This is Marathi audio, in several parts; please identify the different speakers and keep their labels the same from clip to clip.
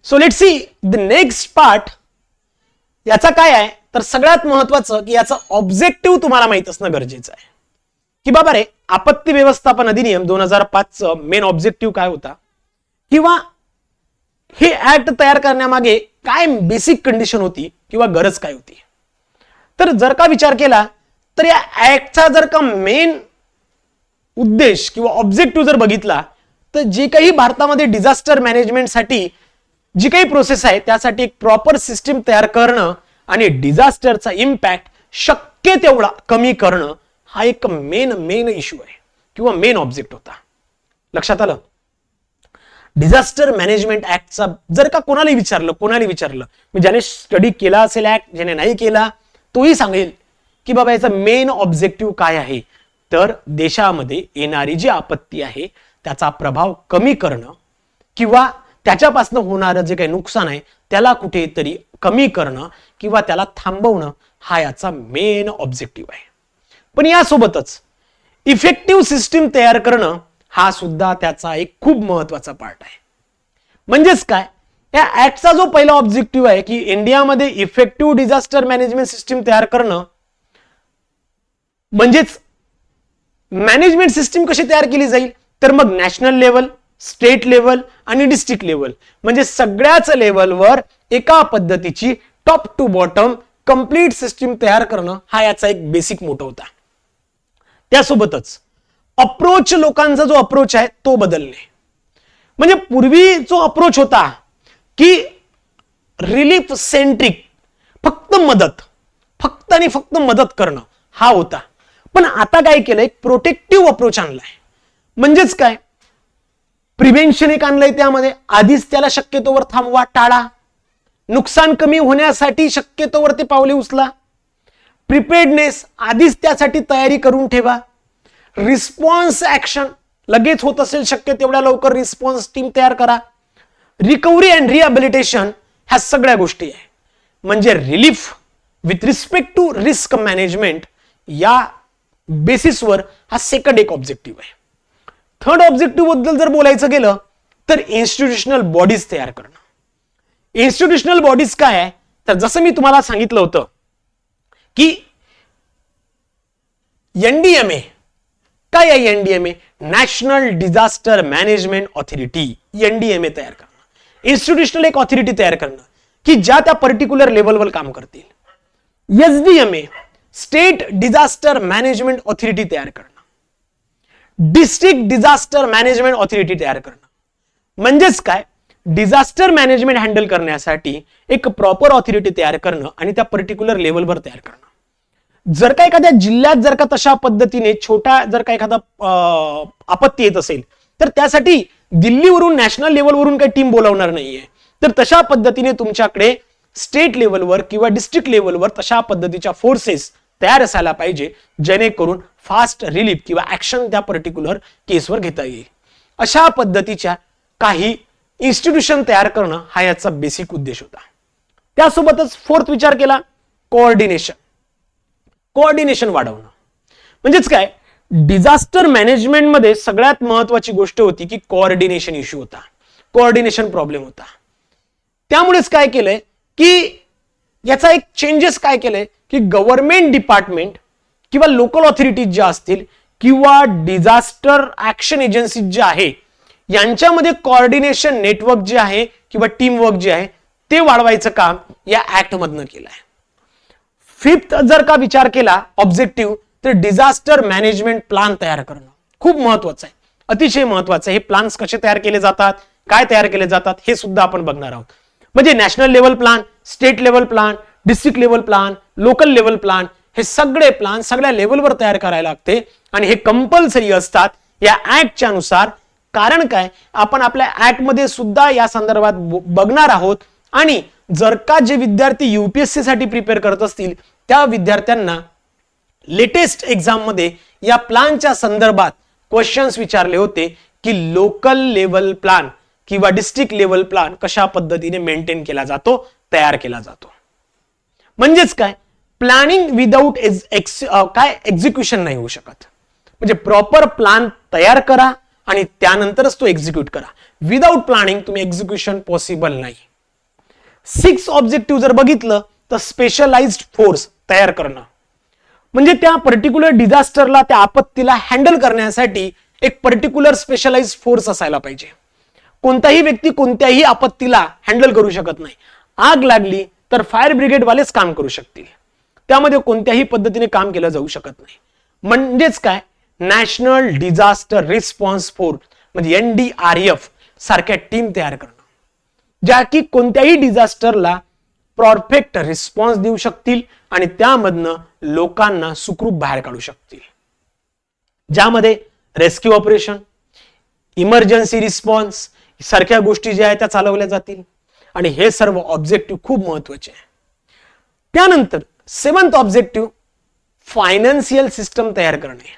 Speaker 1: So let's see the next part. याचा काय आहे तर सगळ्यात महत्वाचं की याचं ऑब्जेक्टिव्ह तुम्हाला माहित असणं गरजेचं आहे की बाबा रे आपत्ती व्यवस्थापन अधिनियम 2005 मेन ऑब्जेक्टिव्ह काय होता किंवा हे ऍक्ट तयार करण्यामागे काय बेसिक कंडिशन होती किंवा गरज काय होती. तर जर का विचार केला तर या ऍक्टचा जर का मेन उद्देश किंवा ऑब्जेक्टिव्ह जर बघितला तर जे काही भारतामध्ये डिझास्टर मॅनेजमेंटसाठी जी काही प्रोसेस आहे त्यासाठी एक प्रॉपर सिस्टीम तयार करणं आणि डिझास्टरचा इम्पॅक्ट शक्य तेवढा कमी करणं हा एक मेन इश्यू आहे किंवा मेन ऑब्जेक्ट होता. लक्षात आलं. डिझास्टर मॅनेजमेंट ऍक्टचा जर का कोणाला विचारलं ज्याने स्टडी केला असेल ऍक्ट, ज्याने नाही केला तोही सांगेल की बाबा याचा मेन ऑब्जेक्टिव्ह काय आहे. तर देशामध्ये येणारी जी आपत्ती आहे त्याचा प्रभाव कमी करणं किंवा त्याच्यापासून होणारं जे काही नुकसान आहे त्याला कुठेतरी कमी करणं किंवा त्याला थांबवणं हा याचा मेन ऑब्जेक्टिव्ह आहे. पण यासोबतच इफेक्टिव्ह सिस्टीम तयार करणं हा सुद्धा त्याचा एक खूप महत्वाचा पार्ट आहे. म्हणजेच काय, या ऍक्टचा जो पहिला ऑब्जेक्टिव्ह आहे की इंडियामध्ये इफेक्टिव्ह डिझास्टर मॅनेजमेंट सिस्टीम तयार करणं, म्हणजेच मॅनेजमेंट सिस्टीम कशी तयार केली जाईल तर मग नॅशनल लेवल, स्टेट लेवल आणि डिस्ट्रिक्ट लेवल म्हणजे सगळ्याच लेवलवर एका पद्धतीची top to bottom complete system तयार करणं हा याचा एक बेसिक मोटो होता. त्यासोबतच अप्रोच, लोकांचा जो अप्रोच आहे तो बदलणे. म्हणजे पूर्वी जो अप्रोच होता की रिलीफ सेंट्रिक, फक्त मदत करणं हा होता. पण आता काय केलंय, प्रोटेक्टिव्ह अप्रोच आणलाय. म्हणजेच काय, प्रिव्हेन्शन एक आणलंय. त्यामध्ये आधीच त्याला शक्यतोवर थांबवा, टाळा, नुकसान कमी होण्यासाठी शक्यतोवर ते पावले उचला, प्रिपेअर्डनेस आधीच त्यासाठी तयारी करून ठेवा, रिस्पॉन्स ऍक्शन लगेच होत असेल शक्य तेवढ्या लवकर रिस्पॉन्स टीम तयार करा, रिकव्हरी अँड रिहॅबिलिटेशन ह्या सगळ्या गोष्टी आहे. म्हणजे relief with respect to risk management या बेसिसवर हा सेकंड एक ऑब्जेक्टिव्ह आहे. थर्ड ऑब्जेक्टिव्ह बद्दल जर बोलायचं गेलं तर इन्स्टिट्यूशनल बॉडीज तयार करणं. इन्स्टिट्यूशनल बॉडीज काय आहे तर जसं मी तुम्हाला सांगितलं होतं की एनडीएमए काय आहे. NDMA national disaster management authority, NDMA तयार करणं, इन्स्टिट्यूशनल एक ऑथॉरिटी तयार करणं की ज्या त्या पर्टिक्युलर लेवलवर काम करतील. SDMA state disaster management authority तयार करणं, डिस्ट्रिक्ट डिझास्टर मॅनेजमेंट ऑथॉरिटी तयार करणं. म्हणजेच काय, डिझास्टर मॅनेजमेंट हँडल करण्यासाठी एक प्रॉपर ऑथॉरिटी तयार करणं आणि त्या पर्टिक्युलर लेवलवर तयार करणं. जर का एखाद्या जिल्ह्यात जर का तशा पद्धतीने छोटा जर का एखादा आपत्ती येत असेल तर त्यासाठी दिल्लीवरून नॅशनल लेवलवरून काही टीम बोलावणार नाहीये. तर तशा पद्धतीने तुमच्याकडे स्टेट लेवलवर किंवा डिस्ट्रिक्ट लेवलवर तशा पद्धतीच्या फोर्सेस तयार असायला पाहिजे जेणेकरून फास्ट रिलीफ किंवा ऍक्शन त्या पर्टिक्युलर केसवर घेता येईल. अशा पद्धतीच्या काही इन्स्टिट्यूशन तयार करणं हा याचा बेसिक उद्देश होता. त्यासोबतच फोर्थ विचार केला, कोऑर्डिनेशन वाढवणं. म्हणजेच काय, डिझास्टर मॅनेजमेंट मध्ये सगळ्यात महत्वाची गोष्ट होती की कोऑर्डिनेशन इश्यू होता, कोऑर्डिनेशन प्रॉब्लेम होता. त्यामुळेच काय केलंय की याचा एक चेंजेस काय केलंय की गव्हर्नमेंट डिपार्टमेंट किंवा लोकल ऑथॉरिटीज ज्या असतील किंवा डिझास्टर ऍक्शन एजन्सी जे आहे यांच्यामध्ये कोऑर्डिनेशन नेटवर्क जे आहे किंवा टीम वर्क जे आहे ते वाढवायचं काम या ऍक्ट मधनं केलं आहे. फिफ्थ जर का विचार केला ऑब्जेक्टिव्ह तर डिझास्टर मॅनेजमेंट प्लान तयार करणं खूप महत्वाचं आहे, अतिशय महत्वाचं आहे. हे प्लान्स कसे तयार केले जातात, काय तयार केले जातात हे सुद्धा आपण बघणार आहोत. म्हणजे national level plan, state level plan, district level plan, local level plan हे सगळे प्लान सगळ्या लेवलवर तयार करायला लागते आणि हे कंपल्सरी असतात या ऍक्टच्या नुसार. कारण काय, आपण आपल्या ऍक्ट मध्ये सुद्धा या संदर्भात बघणार आहोत. आणि जर का जे विद्यार्थी युपीएससी साठी प्रिपेअर करत असतील त्या विद्यार्थ्यांना लेटेस्ट एक्झाम मध्ये या प्लानच्या संदर्भात क्वेश्चन्स विचारले होते की लोकल लेवल प्लान किंवा डिस्ट्रिक्ट लेवल प्लान कशा पद्धतीने मेंटेन केला जातो, तयार केला जातो. म्हणजेच काय, प्लॅनिंग विदाउट काय एक्झिक्युशन नाही होऊ शकत. म्हणजे प्रॉपर प्लान तयार करा आणि त्यानंतरच तो एक्झिक्यूट करा. विदाउट प्लॅनिंग तुम्ही एक्झिक्युशन पॉसिबल नाही. सिक्स ऑब्जेक्टिव्ह जर बघितलं तर स्पेशलाइज्ड फोर्स तयार करणं, म्हणजे त्या पर्टिक्युलर डिझास्टरला, त्या आपत्तीला हँडल करण्यासाठी एक पर्टिक्युलर स्पेशलाइज्ड फोर्स असायला पाहिजे. कोणताही व्यक्ती कोणत्याही आपत्तीला हँडल करू शकत नाही. आग लागली तर फायर ब्रिगेड वालेच काम करू शकतील, त्यामध्ये कोणत्याही पद्धतीने काम केलं जाऊ शकत नाही. म्हणजेच काय, नॅशनल डिझास्टर रिस्पॉन्स फोर्स म्हणजे NDRF सारख्या टीम तयार करणं, ज्या की कोणत्याही डिझास्टरला परफेक्ट रिस्पॉन्स देऊ शकतील आणि त्यामधनं लोकांना सुखरूप बाहेर काढू शकतील, ज्यामध्ये रेस्क्यू ऑपरेशन, इमर्जन्सी रिस्पॉन्स सारख्या गोष्टी ज्या आहेत त्या चालवल्या जातील. आणि हे सर्व ऑब्जेक्टिव्ह खूप महत्वाचे आहे. त्यानंतर सेवन्थ ऑब्जेक्टिव्ह फायनान्शियल सिस्टम तयार करणे.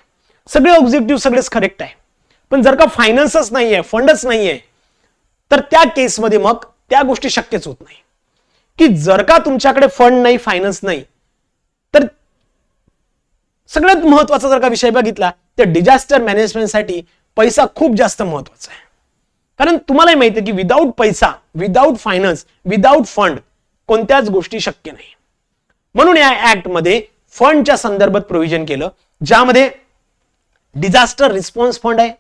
Speaker 1: सगळे ऑब्जेक्टिव्ह सगळेच करेक्ट आहे, पण जर का फायनान्सच नाहीये, फंडच नाहीये, तर त्या केसमध्ये मग त्या गोष्टी शक्यच होत नाही. की जर का तुमच्याकडे फंड नाही, फायनान्स नाही, तर सगळ्यात महत्वाचा जर का विषय बघितला तर डिझास्टर मॅनेजमेंटसाठी पैसा खूप जास्त महत्वाचा आहे. कारण तुम्हालाही माहिती आहे की विदाऊट पैसा, विदाऊट फायनान्स, विदाऊट फंड कोणत्याच गोष्टी शक्य नाही. म्हणून या ऍक्ट मध्ये फंडच्या संदर्भात प्रोव्हिजन केलं, ज्यामध्ये डिझास्टर रिस्पॉन्स फंड आहे,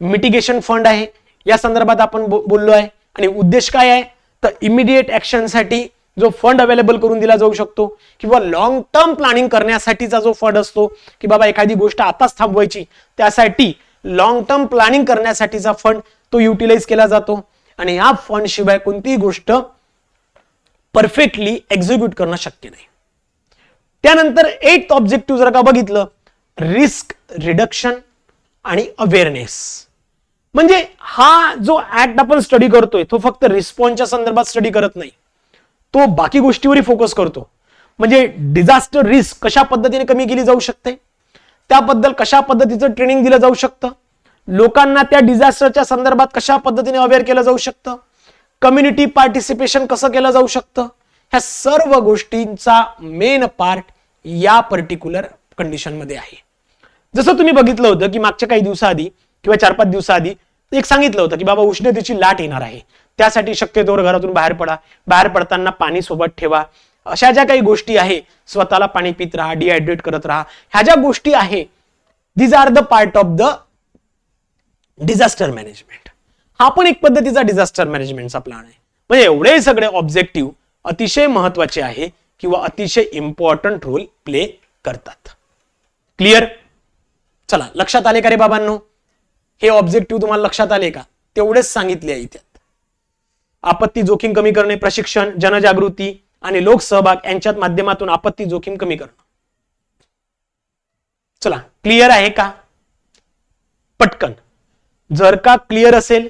Speaker 1: मिटिगेशन फंड आहे, या संदर्भात आपण बोललो आहे. आणि उद्देश काय आहे, तर इमिडिएट ऍक्शनसाठी जो फंड अवेलेबल करून दिला जाऊ शकतो, किंवा लॉंग टर्म प्लॅनिंग करण्यासाठीचा जो फंड असतो की बाबा एखादी गोष्ट आताच थांबवायची, त्यासाठी लॉंग टर्म प्लॅनिंग करण्यासाठीचा फंड तो युटिलाइज केला जातो. आणि या फंड शिवाय कोणतीही गोष्ट परफेक्टली एक्झिक्यूट करणं शक्य नाही. त्यानंतर एट ऑब्जेक्टिव्ह जर का बघितलं, रिस्क रिडक्शन आणि अवेअरनेस. म्हणजे हा जो ऍक्ट आपण स्टडी करतोय तो फक्त रिस्पॉन्सच्या संदर्भात स्टडी करत नाही, तो बाकी गोष्टीवरही फोकस करतो. म्हणजे डिझास्टर रिस्क कशा पद्धतीने कमी केली जाऊ शकते, त्याबद्दल कशा पद्धतीचं ट्रेनिंग दिलं जाऊ शकतं, लोकांना त्या डिझास्टरच्या संदर्भात कशा पद्धतीने अवेअर केलं जाऊ शकतं, कम्युनिटी पार्टिसिपेशन कसं केलं जाऊ शकतं, ह्या सर्व गोष्टींचा मेन पार्ट या पर्टिक्युलर कंडिशन मध्ये आहे. जसं तुम्ही बघितलं होतं की मागच्या काही दिवसाआधी किंवा 4-5 दिवसाआधी एक सांगितलं होतं की बाबा उष्णतेची लाट येणार आहे, त्यासाठी शक्यतोवर घरातून बाहेर पडा, बाहेर पडताना पाणी सोबत ठेवा, अशा ज्या काही गोष्टी आहे, स्वतःला पाणी पित राहा, डिहायड्रेट करत राहा, ह्या ज्या गोष्टी आहे, these are the part of the disaster management. हा पण एक पद्धतीचा डिझास्टर मॅनेजमेंटचा प्लॅन आहे. म्हणजे एवढे सगळे ऑब्जेक्टिव्ह अतिशय महत्वाचे आहे किंवा अतिशय इम्पॉर्टंट रोल प्ले करतात. क्लिअर? चला, लक्षात आले का रे बाबांनो? हे ऑब्जेक्टिव्ह तुम्हाला लक्षात आले का? तेवढेच सांगितले आहे इथे. आपत्ती जोखीम कमी करणे, प्रशिक्षण, जनजागृती आणि लोकसहभाग यांच्यात माध्यमातून आपत्ती जोखीम कमी करणं. चला, क्लिअर आहे का? पटकन. जर का क्लिअर असेल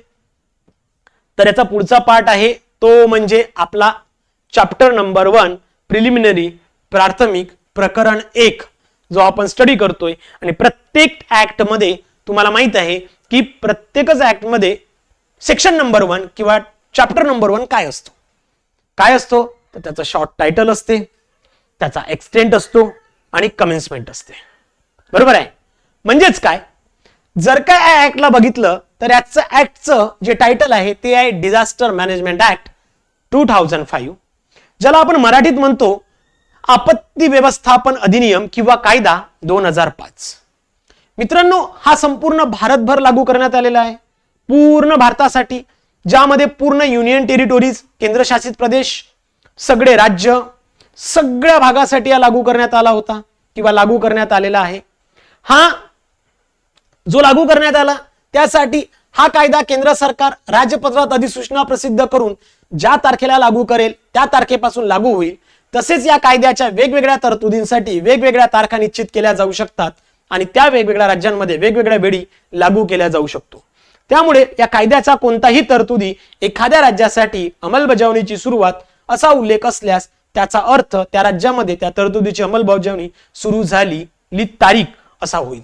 Speaker 1: तर याचा पुढचा पार्ट आहे तो म्हणजे आपला चॅप्टर नंबर 1 प्रिलिमिनरी, प्राथमिक प्रकरण 1 जो आपण स्टडी करतोय. आणि प्रत्येक ऍक्ट मध्ये तुम्हाला माहित आहे की प्रत्येकच ऍक्ट मध्ये सेक्शन नंबर 1 किंवा चॅप्टर नंबर 1 काय असतो, तर त्याचं शॉर्ट टायटल असते, त्याचा एक्सटेंट असतो आणि कमेन्समेंट असते. बरोबर आहे? म्हणजेच काय, जर का या ऍक्टला बघितलं तर याचं ऍक्टचं जे टायटल आहे ते आहे डिझास्टर मॅनेजमेंट ऍक्ट 2005, ज्याला आपण मराठीत म्हणतो आपत्ती व्यवस्थापन अधिनियम किंवा कायदा 2005. मित्रांनो, हा संपूर्ण भारतभर लागू करण्यात आलेला आहे, पूर्ण भारतासाठी, ज्यामध्ये पूर्ण युनियन टेरिटोरीज, केंद्रशासित प्रदेश, सगळे राज्य, सगळ्या भागासाठी हा लागू करण्यात आला होता किंवा लागू करण्यात आलेला आहे. हा जो लागू करण्यात आला त्यासाठी हा कायदा केंद्र सरकार राजपत्रात अधिसूचना प्रसिद्ध करून ज्या तारखेला लागू करेल त्या तारखेपासून लागू होईल. तसेच या कायद्याच्या वेगवेगळ्या तरतुदींसाठी वेगवेगळ्या तारखा निश्चित केल्या जाऊ शकतात आणि त्या वेगवेगळ्या राज्यांमध्ये वेगवेगळ्या वेळी लागू केल्या जाऊ शकतो. त्यामुळे या कायद्याचा कोणताही तरतुदी एखाद्या राज्यासाठी अंमलबजावणीची सुरुवात असा उल्लेख असल्यास त्याचा अर्थ त्या राज्यामध्ये त्या तरतुदीची अंमलबजावणी सुरू झाली तारीख असा होईल.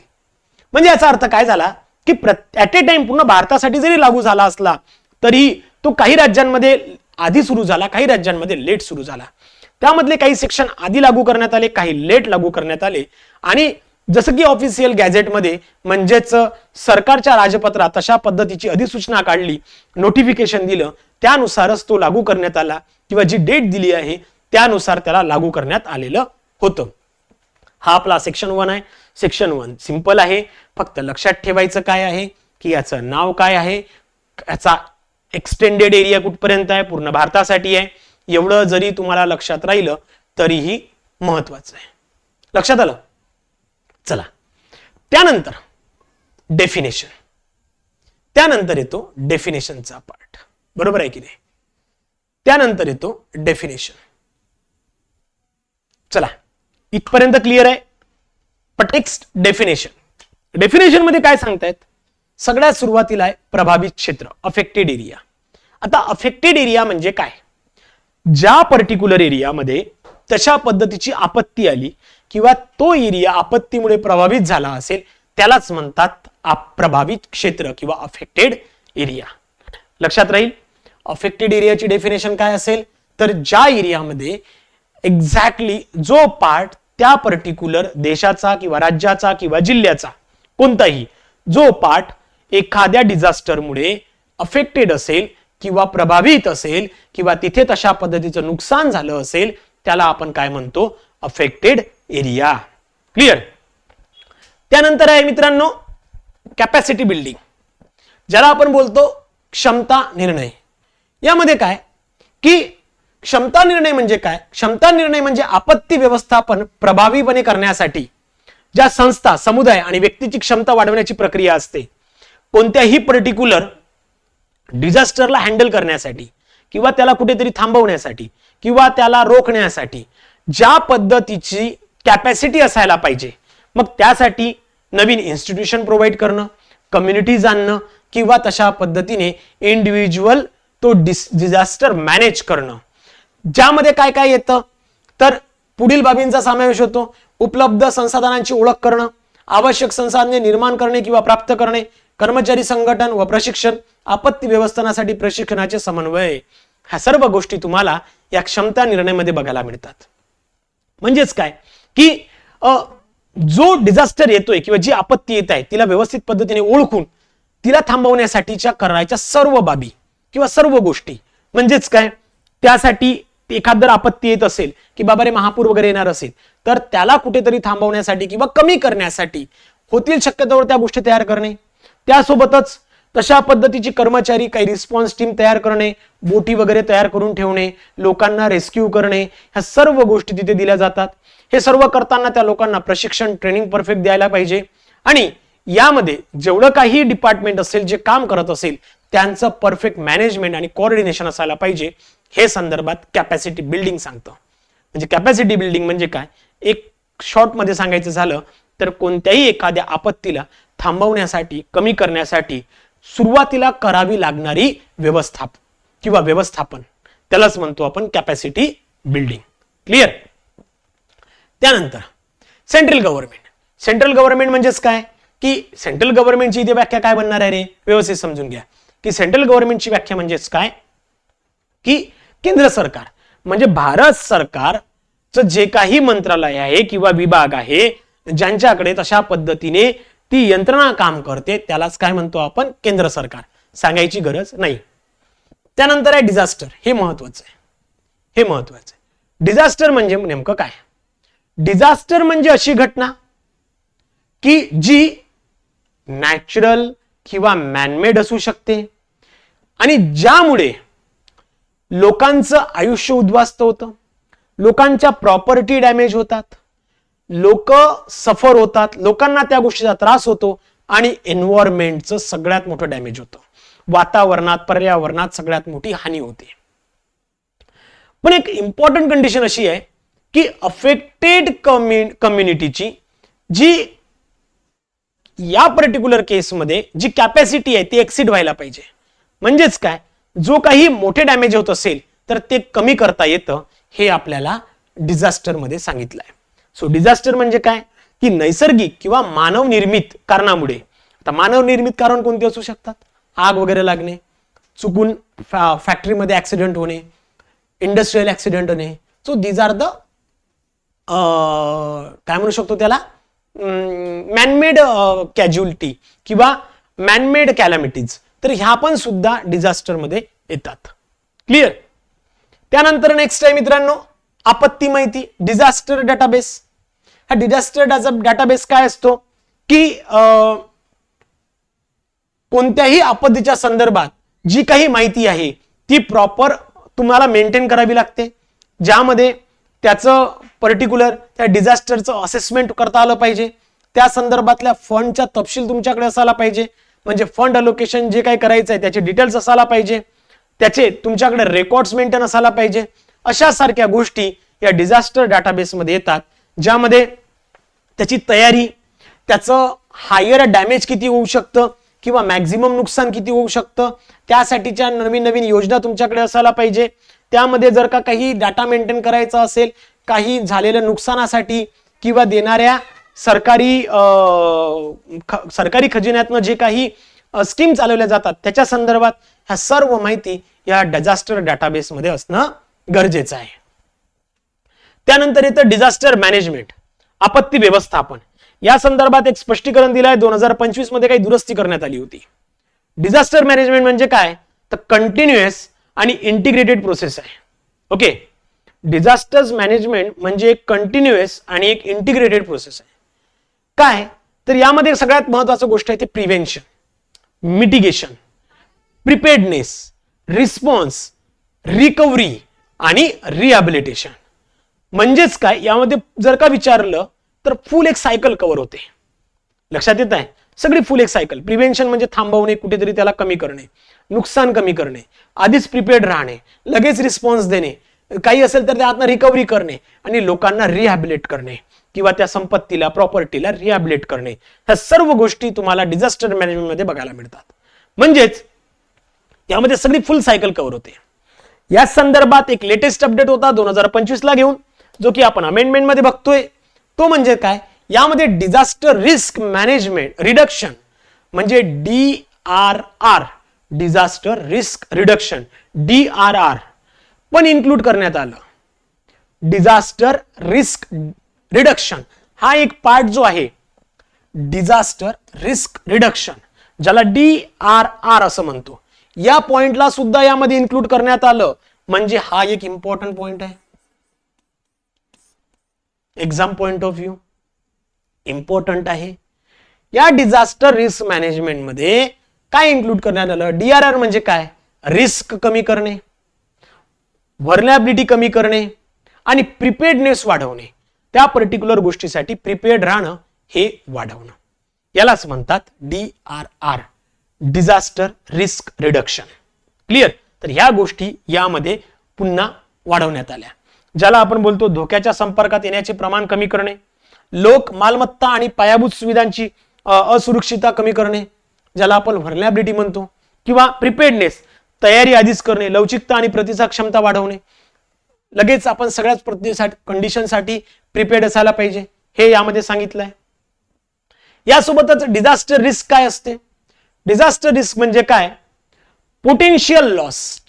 Speaker 1: म्हणजे याचा अर्थ काय झाला की ऍट ए टाइम पूर्ण भारतासाठी जरी लागू झाला असला तरी तो काही राज्यांमध्ये आधी सुरू झाला, काही राज्यांमध्ये लेट सुरू झाला. त्यामधले काही सेक्शन आधी लागू करण्यात आले, काही लेट लागू करण्यात आले. आणि जसं की ऑफिशियल गॅझेटमध्ये म्हणजेच सरकारच्या राजपत्रात अशा पद्धतीची अधिसूचना काढली, नोटिफिकेशन दिलं, त्यानुसारच तो लागू करण्यात आला किंवा जी डेट दिली आहे त्यानुसार त्याला लागू करण्यात आलेलं होतं. हा आपला सेक्शन 1 आहे. सेक्शन 1 सिंपल आहे, फक्त लक्षात ठेवायचं काय आहे की याचं नाव काय आहे, याचा एक्सटेंडेड एरिया कुठपर्यंत आहे, पूर्ण भारतासाठी आहे. एवढं जरी तुम्हाला लक्षात राहिलं तरीही महत्वाचं आहे. लक्षात आलं? चला, त्यानंतर डेफिनेशन, त्यानंतर येतो डेफिनेशनचा पार्ट, बरोबर आहे की नाही? त्यानंतर येतो डेफिनेशन. चला, इथपर्यंत क्लिअर आहे. पण नेक्स्ट डेफिनेशन, डेफिनेशन मध्ये काय सांगतायत? सगळ्यात सुरुवातीला आहे प्रभावित क्षेत्र, अफेक्टेड एरिया. आता अफेक्टेड एरिया म्हणजे काय? ज्या पर्टिक्युलर एरियामध्ये तशा पद्धतीची आपत्ती आली किंवा तो एरिया आपत्तीमुळे प्रभावित झाला असेल त्यालाच म्हणतात प्रभावित क्षेत्र किंवा अफेक्टेड एरिया. लक्षात राहील? अफेक्टेड एरियाची डेफिनेशन काय असेल तर ज्या एरियामध्ये एक्झॅक्टली जो पार्ट त्या पर्टिक्युलर देशाचा किंवा राज्याचा किंवा जिल्ह्याचा कोणताही जो पार्ट एखाद्या डिझास्टरमुळे अफेक्टेड असेल किंवा प्रभावित असेल किंवा तिथे तशा पद्धतीचं नुकसान झालं असेल त्याला आपण काय म्हणतो? Affected area. क्लिअर? त्यानंतर आहे मित्रांनो कॅपॅसिटी बिल्डिंग, ज्याला आपण बोलतो क्षमता निर्णय. यामध्ये काय की क्षमता निर्णय म्हणजे काय? क्षमता निर्णय म्हणजे आपत्ती व्यवस्थापन प्रभावीपणे करण्यासाठी ज्या संस्था, समुदाय आणि व्यक्तीची क्षमता वाढवण्याची प्रक्रिया असते. कोणत्याही पर्टिक्युलर डिझास्टरला हँडल करण्यासाठी किंवा त्याला कुठेतरी थांबवण्यासाठी किंवा त्याला रोखण्यासाठी ज्या पद्धतीची कॅपॅसिटी असायला पाहिजे, मग त्यासाठी नवीन इन्स्टिट्यूशन प्रोव्हाइड करणं, कम्युनिटीज आणणं किंवा तशा पद्धतीने इंडिव्हिज्युअल तो डिझास्टर मॅनेज करणं. ज्यामध्ये काय काय येतं तर पुढील बाबींचा समावेश होतो. उपलब्ध संसाधनांची ओळख करणं, आवश्यक संसाधने निर्माण करणे किंवा प्राप्त करणे, कर्मचारी संघटन व प्रशिक्षण, आपत्ती व्यवस्थापनासाठी प्रशिक्षणाचे समन्वय. ह्या सर्व गोष्टी तुम्हाला या क्षमता निर्णयामध्ये बघायला मिळतात. म्हणजेच काय की जो डिझास्टर येतोय किंवा जी आपत्ती येत आहे तिला व्यवस्थित पद्धतीने ओळखून तिला थांबवण्यासाठीच्या करायच्या सर्व बाबी किंवा सर्व गोष्टी. म्हणजेच काय, त्यासाठी एखादं आपत्ती येत असेल की बाबा रे महापूर वगैरे येणार असेल तर त्याला कुठेतरी थांबवण्यासाठी किंवा कमी करण्यासाठी होतील शक्यतोवर त्या गोष्टी तयार करणे. त्यासोबतच तशा पद्धतीची कर्मचारी, काही रिस्पॉन्स टीम तयार करणे, बोटी वगैरे तयार करून ठेवणे, लोकांना रेस्क्यू करणे, ह्या सर्व गोष्टी तिथे दिल्या जातात. हे सर्व करताना त्या लोकांना प्रशिक्षण, ट्रेनिंग परफेक्ट द्यायला पाहिजे. आणि यामध्ये जेवढं काही डिपार्टमेंट असेल, जे काम करत असेल, त्यांचं परफेक्ट मॅनेजमेंट आणि कोऑर्डिनेशन असायला पाहिजे. हे संदर्भात कॅपॅसिटी बिल्डिंग सांगतं. म्हणजे कॅपॅसिटी बिल्डिंग म्हणजे काय, एक शॉर्ट मध्ये सांगायचं झालं तर कोणत्याही एखाद्या आपत्तीला थांबवण्यासाठी, कमी करण्यासाठी सुरुवातीला करावी लागणारी व्यवस्थापन त्यालाच म्हणतो आपण कॅपॅसिटी बिल्डिंग. क्लिअर? त्यानंतर सेंट्रल गव्हर्नमेंट. सेंट्रल गव्हर्नमेंट म्हणजेच काय की सेंट्रल गव्हर्नमेंटची इथे व्याख्या काय बनणार आहे रे, व्यवस्थित समजून घ्या की सेंट्रल गव्हर्नमेंटची व्याख्या म्हणजेच काय की केंद्र सरकार म्हणजे भारत सरकारचं जे काही मंत्रालय आहे किंवा विभाग आहे ज्यांच्याकडे तशा पद्धतीने ती यंत्रणा काम करते त्यालाच काय म्हणतो आपण? केंद्र सरकार. सांगायची गरज नाही. त्यानंतर आहे डिझास्टर. हे महत्वाचं आहे. डिझास्टर म्हणजे नेमकं काय? डिझास्टर म्हणजे अशी घटना की जी नॅचरल किंवा मॅनमेड असू शकते आणि ज्यामुळे लोकांचं आयुष्य उद्ध्वस्त होतं, लोकांच्या प्रॉपर्टी डॅमेज होतात, लोक सफर होतात, लोकांना त्या गोष्टीचा त्रास होतो आणि एन्व्हायरमेंटचं सगळ्यात मोठं डॅमेज होतं. वातावरणात, पर्यावरणात सगळ्यात मोठी हानी होते. पण एक इम्पॉर्टंट कंडिशन अशी आहे की अफेक्टेड कम्युनिटीची जी या पर्टिक्युलर केसमध्ये जी कॅपॅसिटी आहे ती एक्सिड व्हायला पाहिजे. म्हणजेच काय, जो काही मोठे डॅमेज होत असेल तर ते कमी करता येतं. हे आपल्याला डिझास्टर मध्ये सांगितलं आहे. सो डिझास्टर म्हणजे काय की नैसर्गिक किंवा मानव निर्मित कारणामुळे. आता मानव निर्मित कारण कोणते असू शकतात? आग वगैरे लागणे, चुकून फॅक्टरीमध्ये ऍक्सिडेंट होणे, इंडस्ट्रियल ऍक्सिडेंट होणे. सो दीज आर द काय म्हणू शकतो त्याला मॅनमेड कॅज्युअलिटी किंवा मॅनमेड कॅलॅमिटीज, तर ह्या पण सुद्धा डिझास्टर मध्ये येतात. क्लिअर. त्यानंतर नेक्स्ट आहे मित्रांनो आपत्ती माहिती, डिझास्टर डाटाबेस. हा डिझास्टर डाटाबेस काय असतो की कोणत्याही आपत्तीच्या संदर्भात जी काही माहिती आहे ती प्रॉपर तुम्हाला मेंटेन करावी लागते, ज्यामध्ये त्याचं पर्टिक्युलर त्या डिझास्टरचं असेसमेंट करता आलं पाहिजे, त्या संदर्भातल्या फंडचा तपशील तुमच्याकडे असायला पाहिजे, म्हणजे फंड अलोकेशन जे काही करायचं आहे त्याचे डिटेल्स असायला पाहिजे, त्याचे तुमच्याकडे रेकॉर्ड्स मेंटेन असायला पाहिजे. अशा सारख्या गोष्टी या डिझास्टर डाटाबेसमध्ये येतात, ज्यामध्ये त्याची तयारी, त्याचं हायर डॅमेज किती होऊ शकतं किंवा मॅक्झिमम नुकसान किती होऊ शकतं, त्यासाठीच्या नवीन नवीन योजना तुमच्याकडे असायला पाहिजे. त्यामध्ये जर का काही डाटा मेंटेन करायचा असेल, काही झालेल्या नुकसानासाठी किंवा देणाऱ्या सरकारी खजिन्यातनं जे काही स्कीम चालवल्या जातात त्याच्या संदर्भात ह्या सर्व माहिती या डिझास्टर डाटाबेस मध्ये असणं गरजेचं आहे. त्यानंतर येतं डिझास्टर मॅनेजमेंट, आपत्ती व्यवस्थापन. या संदर्भात एक स्पष्टीकरण दिलंय, 2025 मध्ये काही दुरुस्ती करण्यात आली होती. डिझास्टर मॅनेजमेंट म्हणजे काय, तर कंटिन्युअस आणि इंटिग्रेटेड प्रोसेस आहे. ओके, डिझास्टर मॅनेजमेंट म्हणजे एक कंटिन्युअस आणि एक इंटिग्रेटेड प्रोसेस आहे. काय, तर यामध्ये सगळ्यात महत्वाची गोष्ट आहे ते प्रिव्हेन्शन, मिटिगेशन, प्रिपेअर्डनेस, रिस्पॉन्स, रिकव्हरी आणि रिहॅबिलिटेशन. म्हणजेच काय, यामध्ये जर का विचारलं तर फुल एक सायकल कव्हर होते. लक्षात येत आहे, सगळी फुल एक सायकल. प्रिव्हेन्शन म्हणजे थांबवणे, कुठेतरी त्याला कमी करणे, नुकसान कमी करणे, आधीच प्रिपेअर्ड राहणे, लगेच रिस्पॉन्स देणे, काही असेल तर त्यातनं रिकव्हरी करणे आणि लोकांना रिहॅबिलिट करणे किंवा त्या संपत्तीला, प्रॉपर्टीला रिहॅबिलिट करणे. ह्या सर्व गोष्टी तुम्हाला डिझास्टर मॅनेजमेंट मध्ये बघायला मिळतात. म्हणजेच यामध्ये सगळी फुल सायकल कव्हर होते. या संदर्भात एक लेटेस्ट अपडेट होता 2025 ला घेऊन, जो की आपण अमेंडमेंट मध्ये बघतोय. तो म्हणजे काय, यामध्ये डिझास्टर रिस्क मॅनेजमेंट रिडक्शन म्हणजे DRR, disaster risk reduction DRR पण इन्क्लूड करण्यात आलं. डिझास्टर रिस्क रिडक्शन हा एक पार्ट जो आहे डिझास्टर रिस्क रिडक्शन, ज्याला DRR असं म्हणतो, या पॉइंटला सुद्धा यामध्ये इन्क्लूड करण्यात आलं. म्हणजे हा एक इम्पॉर्टंट पॉइंट आहे. Exam point of view important आहे. या डिझास्टर रिस्क मॅनेजमेंट मध्ये काय इन्क्लूड करण्यात आलं, DRR म्हणजे काय, रिस्क कमी करणे, व्हर्नॅबिलिटी कमी करणे आणि प्रिपेअर्डनेस वाढवणे. त्या पर्टिक्युलर गोष्टीसाठी प्रिपेअर्ड राहणं हे वाढवणं, यालाच म्हणतात DRR, disaster risk reduction. Clear. तर ह्या गोष्टी यामध्ये पुन्हा वाढवण्यात आल्या, ज्याला आपण बोलतो धोक्याच्या संपर्कात येण्याचे प्रमाण कमी करणे, लोक मालमत्ता आणि पायाभूत सुविधांची असुरक्षितता कमी करणे, ज्याला आपण व्हर्नॅबिलिटी म्हणतो, किंवा प्रिपेअर्डनेस, तयारी आधीच करणे, लवचिकता आणि प्रतिसाद क्षमता वाढवणे. लगेच आपण सगळ्याच कंडिशनसाठी प्रिपेअर्ड असायला पाहिजे, हे यामध्ये सांगितलंय. यासोबतच डिझास्टर रिस्क काय असते, डिझास्टर रिस्क म्हणजे काय, पोटेन्शियल लॉस.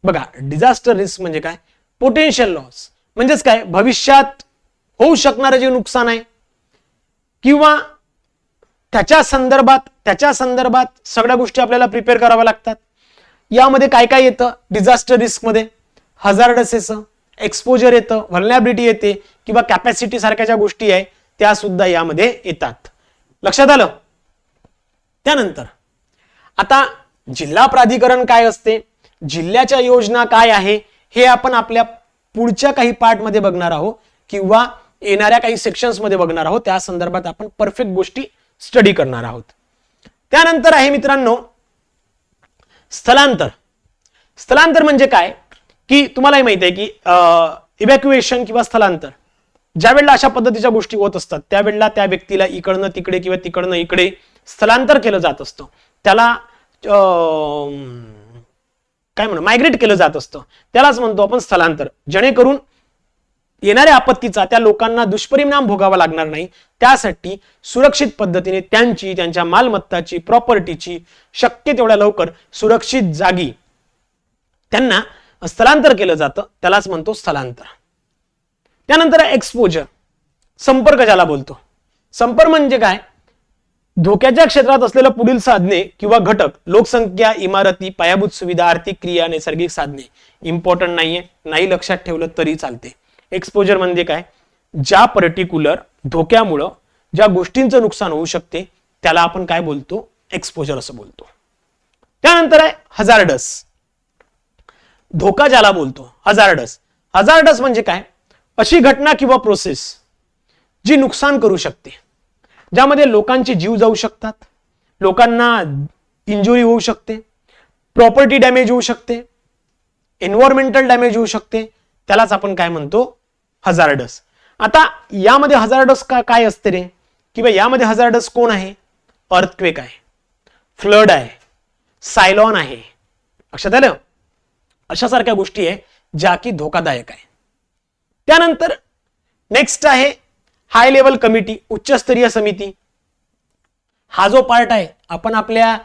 Speaker 1: बघा, डिझास्टर रिस्क म्हणजे काय, पोटेन्शियल लॉस म्हणजेच काय, भविष्यात होऊ शकणारे जे नुकसान आहे किंवा त्याच्या संदर्भात सगळ्या गोष्टी आपल्याला प्रिपेअर कराव्या लागतात. यामध्ये काय काय येतं डिझास्टर रिस्क मध्ये, हजार्डस येतं, एक्सपोजर येतं, व्हर्नॅबिलिटी येते किंवा कॅपॅसिटी सारख्या ज्या गोष्टी आहे त्या सुद्धा यामध्ये येतात. लक्षात आलं. त्यानंतर आता जिल्हा प्राधिकरण काय असते, जिल्ह्याच्या योजना काय आहे, हे आपण आपल्या पुढच्या काही पार्ट मध्ये बघणार आहोत किंवा येणाऱ्या काही सेक्शन्स मध्ये बघणार आहोत. त्या संदर्भात आपण परफेक्ट गोष्टी स्टडी करणार आहोत. त्यानंतर आहे मित्रांनो स्थलांतर. स्थलांतर म्हणजे काय की तुम्हालाही माहिती आहे की इव्हॅक्युएशन किंवा स्थलांतर, ज्या वेळेला अशा पद्धतीच्या गोष्टी होत असतात त्यावेळेला त्या व्यक्तीला इकडनं तिकडे किंवा तिकडनं इकडे स्थलांतर केलं जात असतं, त्याला काय म्हणू मायग्रेट केलं जात असतं, त्यालाच म्हणतो आपण स्थलांतर. जेणेकरून येणाऱ्या आपत्तीचा त्या लोकांना दुष्परिणाम भोगावा लागणार नाही, त्यासाठी सुरक्षित पद्धतीने त्यांच्या मालमत्ताची, प्रॉपर्टीची शक्य तेवढ्या लवकर सुरक्षित जागी त्यांना स्थलांतर केलं जातं, त्यालाच म्हणतो स्थलांतर. त्यानंतर एक्सपोजर, संपर्क ज्याला बोलतो. संपर म्हणजे काय? धोक्याच्या क्षेत्रात असलेलं पुढील साधने किंवा घटक, लोकसंख्या, इमारती, पायाभूत सुविधा, आर्थिक क्रिया, नैसर्गिक साधने. इम्पॉर्टंट नाहीये, नाही लक्षात ठेवलं तरी चालते. एक्सपोजर म्हणजे काय? ज्या पर्टिक्युलर धोक्यामुळं ज्या गोष्टींचं नुकसान होऊ शकते त्याला आपण काय बोलतो? एक्सपोजर असं बोलतो. त्यानंतर आहे हजार्डस. धोका ज्याला बोलतो हजार्डस. हजार्डस म्हणजे काय? अशी घटना किंवा प्रोसेस जी नुकसान करू शकते, ज्यामध्ये लोकांचे जीव जाऊ शकतात, लोकांना इंजुरी होऊ शकते, प्रॉपर्टी डॅमेज होऊ शकते, एन्व्हायरमेंटल डॅमेज होऊ शकते, त्यालाच आपण काय म्हणतो? हजार्डस. आता यामध्ये हजार्डस काय असते रे? किंवा यामध्ये हजार्डस कोण आहे? अर्थक्वेक आहे, फ्लड आहे, सायलॉन आहे. लक्षात आलं? अशा सारख्या गोष्टी आहे ज्या की धोकादायक आहे. त्यानंतर नेक्स्ट आहे हाय लेवल कमिटी, उच्चस्तरीय समिती. हा जो पार्ट आहे आपण आपल्या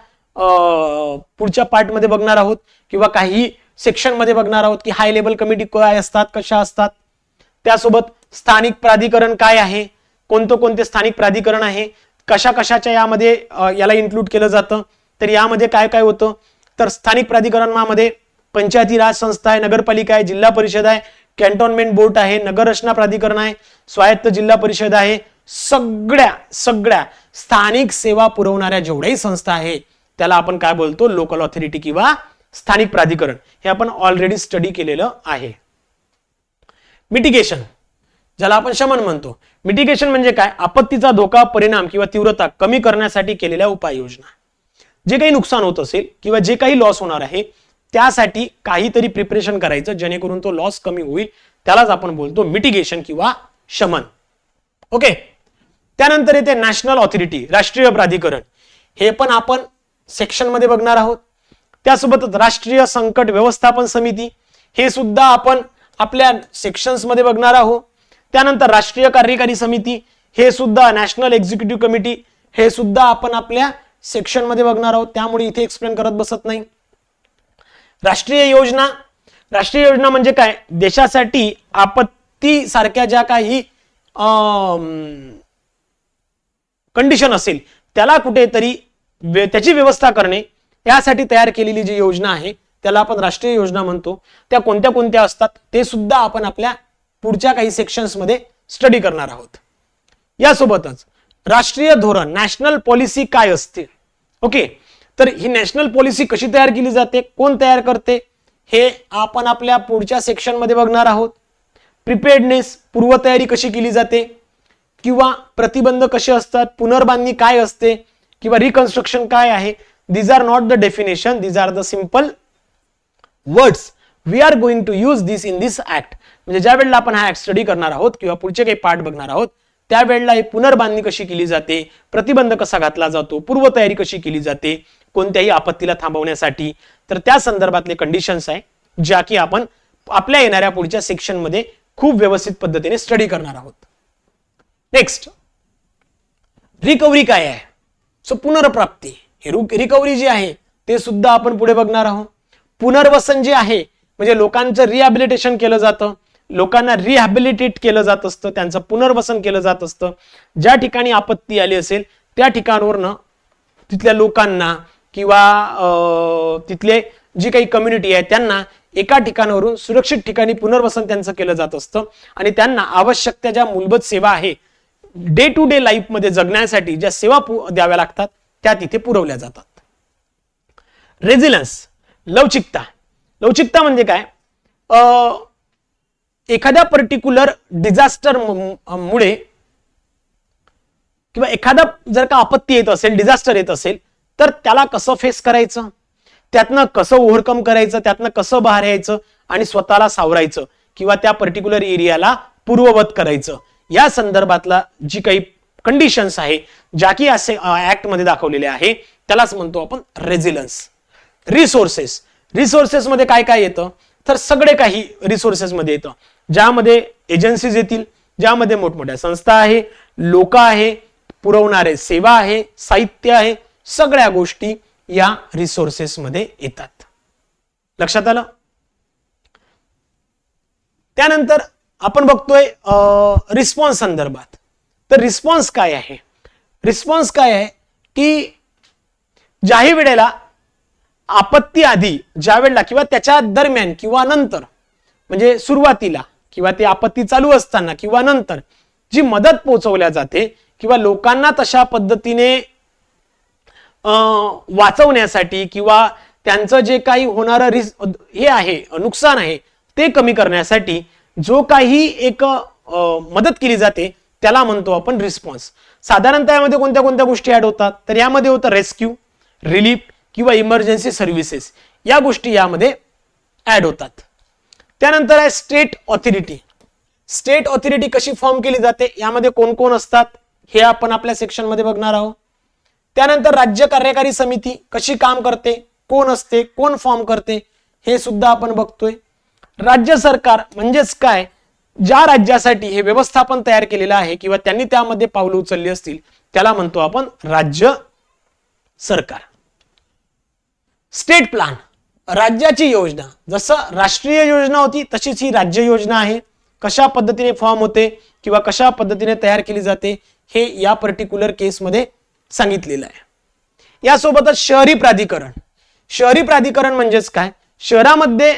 Speaker 1: पुढच्या पार्ट मध्ये बघणार आहोत किंवा काही सेक्शन मध्ये बघणार आहोत की हाय लेवल कमिटी काय असतात, कशा असतात. त्यासोबत स्थानिक प्राधिकरण काय आहे, कोणते स्थानिक प्राधिकरण आहे, कशा कशाच्या यामध्ये याला इन्क्लूड केलं जातं. तर यामध्ये काय काय होतं? तर स्थानिक प्राधिकरणामध्ये पंचायती राज संस्था आहे, नगरपालिका आहे, जिल्हा परिषद आहे, कॅन्टोन्मेंट बोर्ड आहे, नगर रचना प्राधिकरण आहे, स्वायत्त जिल्हा परिषद आहे. सगळ्या स्थानिक सेवा पुरवणाऱ्या जेवढ्याही संस्था आहे त्याला आपण काय बोलतो? लोकल ऑथॉरिटी किंवा स्थानिक प्राधिकरण. हे आपण ऑलरेडी स्टडी केलेलं आहे. मिटिगेशन ज्याला आपण शमन म्हणतो. मिटिगेशन म्हणजे काय? आपत्तीचा धोका, परिणाम किंवा तीव्रता कमी करण्यासाठी केलेल्या उपाययोजना. जे काही नुकसान होत असेल किंवा जे काही लॉस होणार आहे त्यासाठी काहीतरी प्रिपरेशन करायचं जेणेकरून तो लॉस कमी होईल, त्यालाच आपण बोलतो मिटिगेशन किंवा शमन. ओके. त्यानंतर येते नॅशनल ऑथॉरिटी, राष्ट्रीय प्राधिकरण. हे पण आपण सेक्शन मध्ये बघणार आहोत. त्यासोबतच राष्ट्रीय संकट व्यवस्थापन समिती, हे सुद्धा आपण आपल्या सेक्शन्स मध्ये बघणार आहोत. त्यानंतर राष्ट्रीय कार्यकारी समिती, हे सुद्धा नॅशनल एक्झिक्युटिव्ह कमिटी, हे सुद्धा आपण आपल्या सेक्शन मध्ये बघणार आहोत, त्यामुळे इथे एक्सप्लेन करत बसत नाही. राष्ट्रीय योजना. राष्ट्रीय योजना म्हणजे काय? देशासाठी आपत्ती सारख्या ज्या काही कंडिशन असेल त्याला कुठेतरी त्याची व्यवस्था करणे यासाठी तयार केलेली जी योजना आहे त्याला आपण राष्ट्रीय योजना म्हणतो. त्या कोणत्या कोणत्या असतात ते सुद्धा आपण आपल्या पुढच्या काही सेक्शन्स मध्ये स्टडी करणार आहोत. यासोबतच राष्ट्रीय धोरण, नॅशनल पॉलिसी काय असते? ओके. तर ही नॅशनल पॉलिसी कशी तयार केली जाते, कोण तयार करते, हे आपण आपल्या पुढच्या सेक्शन मध्ये बघणार आहोत. प्रिपेअर्डनेस, पूर्वतयारी कशी केली जाते किंवा प्रतिबंध कसे असतात, पुनर्बांधणी काय असते किंवा रिकन्स्ट्रक्शन काय आहे. These are not the definition, these are the simple words. We are going to use this in this act. म्हणजे ज्या वेळेला आपण हा ऍक्ट स्टडी करणार आहोत किंवा पुढचे काही पार्ट बघणार आहोत त्यावेळेला ही पुनर्बांधणी कशी केली जाते, प्रतिबंध कसा घातला जातो, पूर्वतयारी कशी केली जाते कोणत्याही आपत्तीला थांबवण्यासाठी, तर त्या संदर्भातले कंडिशन्स आहे ज्या की आपण आपल्या येणाऱ्या पुढच्या सेक्शन मध्ये खूप व्यवस्थित पद्धतीने स्टडी करणार आहोत. नेक्स्ट रिकव्हरी काय आहे? सो पुनर्प्राप्ती. हे रिकव्हरी जी आहे ते सुद्धा आपण पुढे बघणार आहोत. पुनर्वसन जे आहे म्हणजे लोकांचं रिहॅबिलिटेशन केलं जातं, लोकांना रिहॅबिलिटेट केलं जात असतं, त्यांचं पुनर्वसन केलं जात असतं. ज्या ठिकाणी आपत्ती आली असेल त्या ठिकाणावरनं तिथल्या लोकांना किंवा तिथले जी काही कम्युनिटी आहे त्यांना एका ठिकाणावरून सुरक्षित ठिकाणी पुनर्वसन त्यांचं केलं जात असतं आणि त्यांना आवश्यक त्या ज्या मूलभूत सेवा आहे डे टू डे लाईफ मध्ये जगण्यासाठी ज्या सेवा द्याव्या लागतात त्या तिथे पुरवल्या जातात. रेझिलन्स, लवचिकता. लवचिकता म्हणजे काय? एखाद्या पर्टिक्युलर डिझास्टर मुळे किंवा एखादा जर का आपत्ती येत असेल, डिझास्टर येत असेल तर त्याला कसं फेस करायचं, त्यातनं कसं ओव्हरकम करायचं, त्यातनं कसं बाहेर यायचं आणि स्वतःला सावरायचं किंवा त्या पर्टिक्युलर एरियाला पूर्ववत करायचं, या संदर्भातला जी काही कंडिशन्स आहे ज्या की असे ऍक्ट मध्ये दाखवलेले आहे त्यालाच म्हणतो आपण रेझिलन्स. रिसोर्सेस. रिसोर्सेस मध्ये काय काय येतं? तर सगळे काही रिसोर्सेस मध्ये येतं ज्यामध्ये एजन्सीज येतील, ज्यामध्ये मोठमोठ्या संस्था आहे, लोक आहे, पुरवणारे सेवा आहे, साहित्य आहे, सगळ्या गोष्टी या रिसोर्सेस मध्ये येतात. लक्षात आलं? त्यानंतर आपण बघतोय रिस्पॉन्स संदर्भात. तर रिस्पॉन्स काय आहे? रिस्पॉन्स काय आहे की ज्याही वेळेला आपत्ती आधी, ज्या वेळेला किंवा त्याच्या दरम्यान किंवा नंतर, म्हणजे सुरुवातीला किंवा ती आपत्ती चालू असताना किंवा नंतर जी मदत पोहोचवल्या जाते किंवा लोकांना तशा पद्धतीने वाचवण्यासाठी किंवा त्यांचं जे काही होणारं हे आहे, नुकसान आहे, ते कमी करण्यासाठी जो काही एक मदत केली जाते त्याला म्हणतो आपण रिस्पॉन्स. साधारणतः यामध्ये कोणत्या कोणत्या गोष्टी ऍड होतात? तर यामध्ये होतं रेस्क्यू, रिलीफ किंवा इमर्जन्सी सर्व्हिसेस, या गोष्टी यामध्ये ऍड होतात. त्यानंतर आहे स्टेट ऑथॉरिटी. स्टेट ऑथॉरिटी कशी फॉर्म केली जाते, यामध्ये कोण कोण असतात हे आपण आपल्या सेक्शन मध्ये बघणार आहोत. त्यानंतर राज्य कार्यकारी समिती कशी काम करते, कोण असते, कोण फॉर्म करते, हे सुद्धा आपण बघतोय. राज्य सरकार म्हणजेच काय, ज्या राज्यासाठी हे व्यवस्थापन तयार केलेलं आहे किंवा त्यांनी त्यामध्ये पावलं उचलली असतील त्याला म्हणतो आपण राज्य सरकार. स्टेट प्लॅन, राज्याची योजना. जसं राष्ट्रीय योजना होती तशीच ही राज्य योजना आहे. कशा पद्धतीने फॉर्म होते किंवा कशा पद्धतीने तयार केली जाते हे या पर्टिक्युलर केसमध्ये सांगितलेलं आहे. यासोबतच शहरी प्राधिकरण. शहरी प्राधिकरण म्हणजेच काय, शहरामध्ये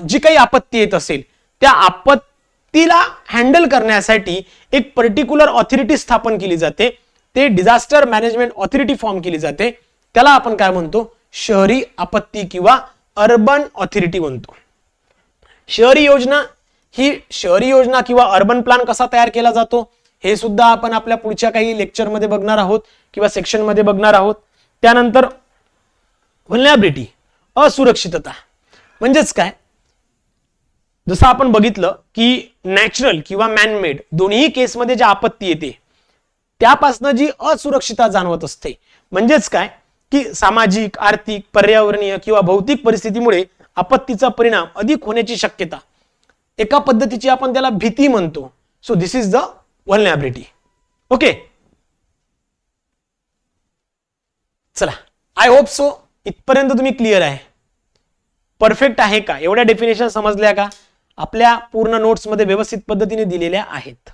Speaker 1: जी काही आपत्ती येत असेल त्या आपत्तीला हँडल करण्यासाठी एक पर्टिक्युलर ऑथॉरिटी स्थापन केली जाते. ते डिझास्टर मॅनेजमेंट ऑथॉरिटी फॉर्म केली जाते. त्याला आपण काय म्हणतो, शहरी आपत्ती किंवा अर्बन ऑथॉरिटी म्हणतो. शहरी योजना, ही शहरी योजना किंवा अर्बन प्लॅन कसा तयार केला जातो हे सुद्धा आपण आपल्या पुढच्या काही लेक्चरमध्ये बघणार आहोत किंवा सेक्शन मध्ये बघणार आहोत. त्यानंतर व्हल्नरॅबिलिटी, असुरक्षितता म्हणजेच काय, जसं आपण बघितलं की नॅचरल किंवा मॅनमेड दोन्ही केसमध्ये जी आपत्ती येते त्यापासून जी असुरक्षितता जाणवत असते, म्हणजेच काय की सामाजिक, आर्थिक, पर्यावरणीय किंवा भौतिक परिस्थितीमुळे आपत्तीचा परिणाम अधिक होण्याची शक्यता, एका पद्धतीची आपण त्याला भीती म्हणतो. So this is the vulnerability. Okay, चला, आय होप सो इथपर्यंत तुम्ही क्लिअर आहे, परफेक्ट आहे का? एवढ्या डेफिनेशन समजल्या का? आपल्या पूर्ण नोट्स मध्ये व्यवस्थित पद्धतीने दिलेल्या आहेत.